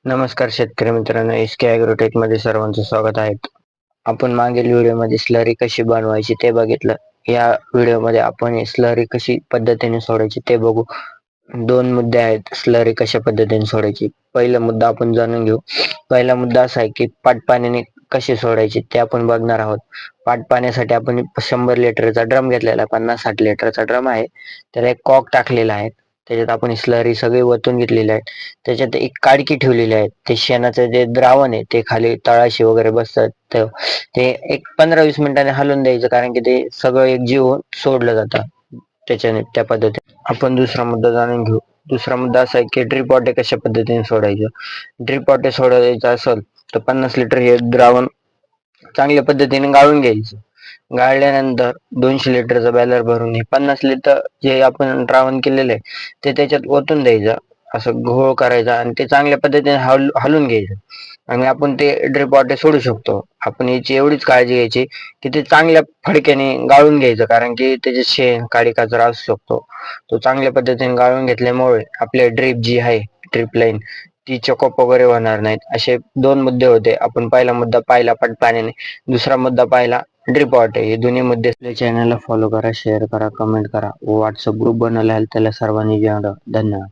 नमस्कार शेतकरी मित्रांनो, एसके ॲग्रोटेक मध्ये सर्वांचं स्वागत आहे. आपण मागील व्हिडिओमध्ये स्लरी कशी बनवायची ते बघितलं. या व्हिडिओमध्ये आपण स्लरी कशी पद्धतीने सोडायची ते बघू. दोन मुद्दे आहेत स्लरी कशा पद्धतीने सोडायची. पहिला मुद्दा आपण जाणून घेऊ. पहिला मुद्दा असा आहे की पाण्याने कशी सोडायची ते आपण बघणार आहोत. पाण्यासाठी आपण 100 लिटरचा ड्रम घेतलेला आहे. 50-60 लिटरचा ड्रम आहे. त्याला एक कॉक टाकलेला आहे. त्याच्यात आपण स्लरी सगळी वतून घेतलेली आहे. त्याच्यात एक काडकी ठेवलेली आहे. ते शेणाचं जे द्रावण आहे ते खाली तळाशी वगैरे बसतात, ते एक 15-20 मिनिटांनी हलवून द्यायचं, कारण की ते सगळं एक जीव सोडलं जातं त्याच्याने. त्या पद्धतीने आपण दुसरा मुद्दा जाणून घेऊ. दुसरा मुद्दा असा आहे की ड्रीप वॉटर कशा पद्धतीने सोडायचं. ड्रीप वॉटर सोडायचं असेल तर 50 लिटर हे द्रावण चांगल्या पद्धतीने गाळून घ्यायचं. गाळल्यानंतर 200 लिटरचा बॅलर भरून हे 50 लिटर जे आपण द्रावण केलेलं आहे ते त्याच्यात ओतून द्यायचं. असं घोळ करायचा आणि ते चांगल्या पद्धतीने हलवून घ्यायचं आणि आपण ते ड्रीप वॉटर सोडू शकतो. आपण याची एवढीच काळजी घ्यायची की ते चांगल्या फडक्याने गाळून घ्यायचं, कारण की त्याचे शेण काडी कचरा असू शकतो. तो चांगल्या पद्धतीने गाळून घेतल्यामुळे आपल्या ड्रीप जी आहे, ड्रीप लाईन, ती चॉकअप वगैरे होणार नाहीत. असे दोन मुद्दे होते. आपण पहिला मुद्दा पाहिला पाण्याने, दुसरा मुद्दा पाहिला ड्रीप वॉटर. हे दोन्ही मुद्दे. आपल्या चॅनलला फॉलो करा, शेअर करा, कमेंट करा व व्हॉट्सअप ग्रुप बनवला आहे त्याला सर्वांनी जॉईन. धन्यवाद.